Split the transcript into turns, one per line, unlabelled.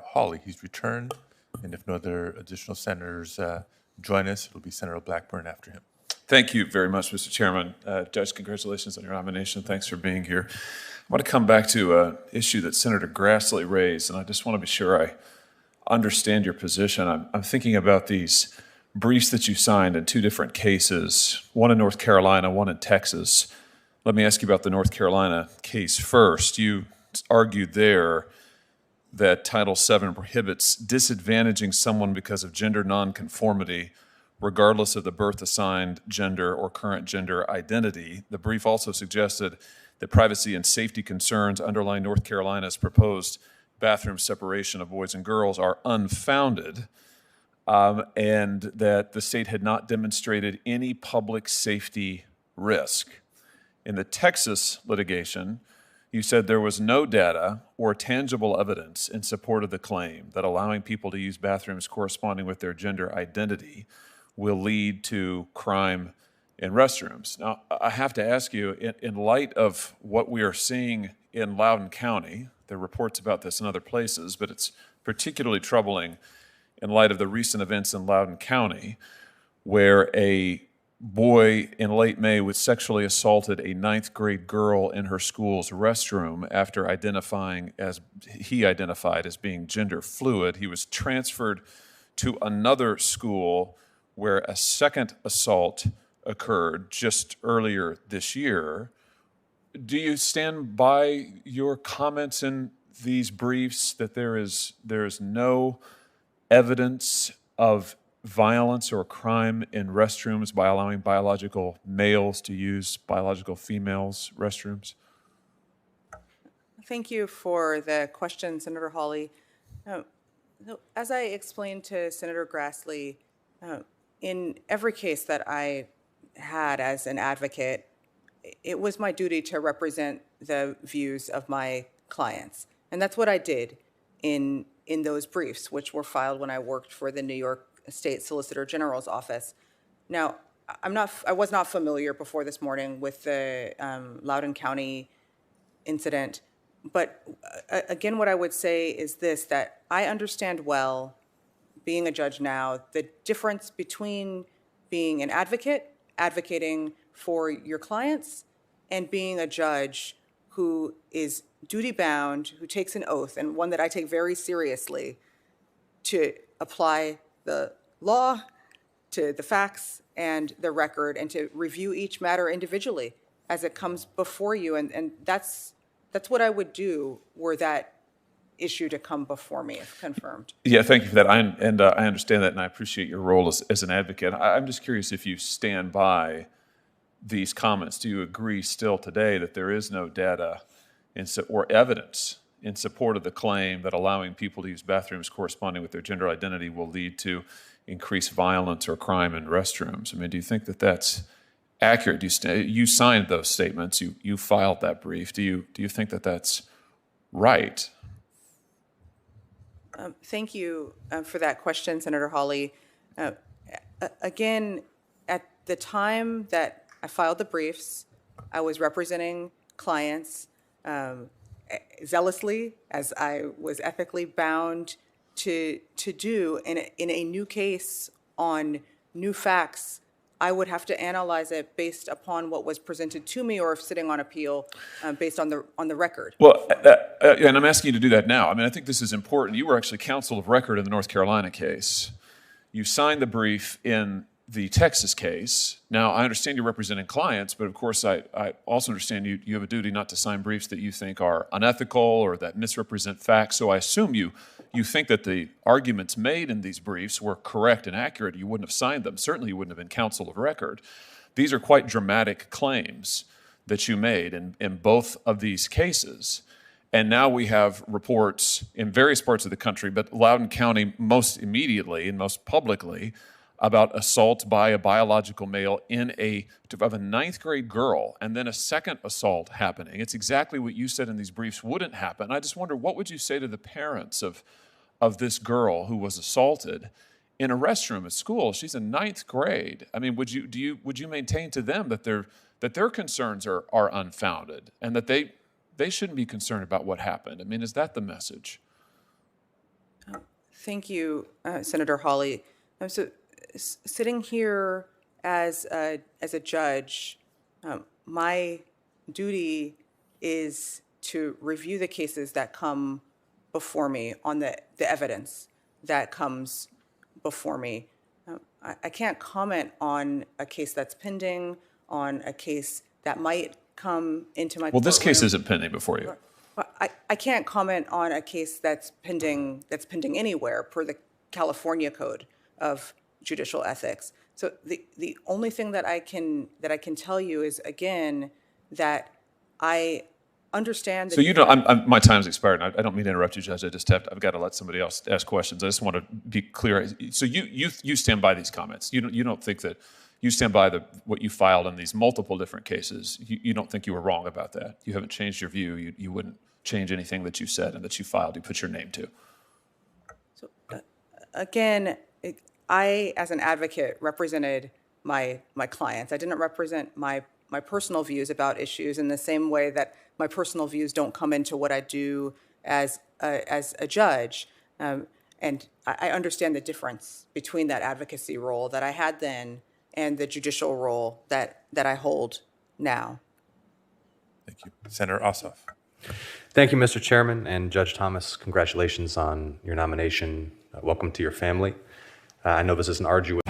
Hawley. He's returned, and if no other additional senators join us, it'll be Senator Blackburn after him.
Thank you very much, Mr. Chairman. Judge, congratulations on your nomination. Thanks for being here. I want to come back to an issue that Senator Grassley raised, and I just want to be sure I understand your position. I'm thinking about these briefs that you signed in two different cases, one in North Carolina, one in Texas. Let me ask you about the North Carolina case first. You argued there that Title VII prohibits disadvantaging someone because of gender nonconformity, regardless of the birth-assigned gender or current gender identity. The brief also suggested that privacy and safety concerns underlying North Carolina's proposed bathroom separation of boys and girls are unfounded, and that the state had not demonstrated any public safety risk. In the Texas litigation, you said there was no data or tangible evidence in support of the claim that allowing people to use bathrooms corresponding with their gender identity will lead to crime in restrooms. Now, I have to ask you, in light of what we are seeing in Loudoun County, there are reports about this in other places, but it's particularly troubling in light of the recent events in Loudoun County, where a boy in late May was sexually assaulted a ninth grade girl in her school's restroom after he identified as being gender fluid. He was transferred to another school where a second assault occurred just earlier this year. Do you stand by your comments in these briefs that there is no evidence of violence or crime in restrooms by allowing biological males to use biological females' restrooms?
Thank you for the question, Senator Hawley. As I explained to Senator Grassley, in every case that I had as an advocate, it was my duty to represent the views of my clients. And that's what I did in those briefs, which were filed when I worked for the New York State Solicitor General's office. Now, I was not familiar before this morning with the Loudoun County incident, but again, what I would say is this, that I understand well, being a judge now, the difference between being an advocate, advocating for your clients, and being a judge who is duty-bound, who takes an oath, and one that I take very seriously, to apply the law to the facts and the record, and to review each matter individually as it comes before you. And that's what I would do were that issue to come before me, if confirmed.
Yeah, thank you for that. I understand that, and I appreciate your role as an advocate. I'm just curious if you stand by these comments. Do you agree still today that there is no data or evidence in support of the claim that allowing people to use bathrooms corresponding with their gender identity will lead to increased violence or crime in restrooms? I mean, do you think that that's accurate? You signed those statements. You filed that brief. Do you think that that's right?
Thank you for that question, Senator Hawley. Again, at the time that I filed the briefs, I was representing clients zealously, as I was ethically bound to do. In a new case on new facts, I would have to analyze it based upon what was presented to me, or if sitting on appeal, based on the record.
Well, and I'm asking you to do that now. I mean, I think this is important. You were actually counsel of record in the North Carolina case. You signed the brief in the Texas case. Now, I understand you're representing clients, but of course, I also understand you have a duty not to sign briefs that you think are unethical or that misrepresent facts. So I assume you think that the arguments made in these briefs were correct and accurate. You wouldn't have signed them. Certainly, you wouldn't have been counsel of record. These are quite dramatic claims that you made in both of these cases. And now we have reports in various parts of the country, but Loudoun County most immediately and most publicly, about assault by a biological male of a ninth grade girl, and then a second assault happening. It's exactly what you said in these briefs wouldn't happen. I just wonder, what would you say to the parents of this girl who was assaulted in a restroom at school? She's in ninth grade. I mean, would you maintain to them that their concerns are unfounded and that they shouldn't be concerned about what happened? I mean, is that the message?
Thank you, Senator Hawley. So, sitting here as a judge, my duty is to review the cases that come before me on the evidence that comes before me. I can't comment on a case that's pending, on a case that might come into my
Well, this case
courtroom.
isn't pending before you.
I can't comment on a case that's pending anywhere per the California Code of Judicial Ethics. So the only thing that I can tell you is, again, that I understand that.
So you know, my time's expired. I don't mean to interrupt you, Judge. I've got to let somebody else ask questions. I just want to be clear. So you stand by these comments. You don't think that you stand by what you filed in these multiple different cases. You don't think you were wrong about that. You haven't changed your view. You wouldn't change anything that you said and that you filed. You put your name to.
So again, I, as an advocate, represented my clients. I didn't represent my personal views about issues in the same way that my personal views don't come into what I do as a judge. And I understand the difference between that advocacy role that I had then and the judicial role that I hold now.
Thank you. Senator Ossoff.
Thank you, Mr. Chairman, and Judge Thomas, congratulations on your nomination. Welcome to your family. I know this is an arduous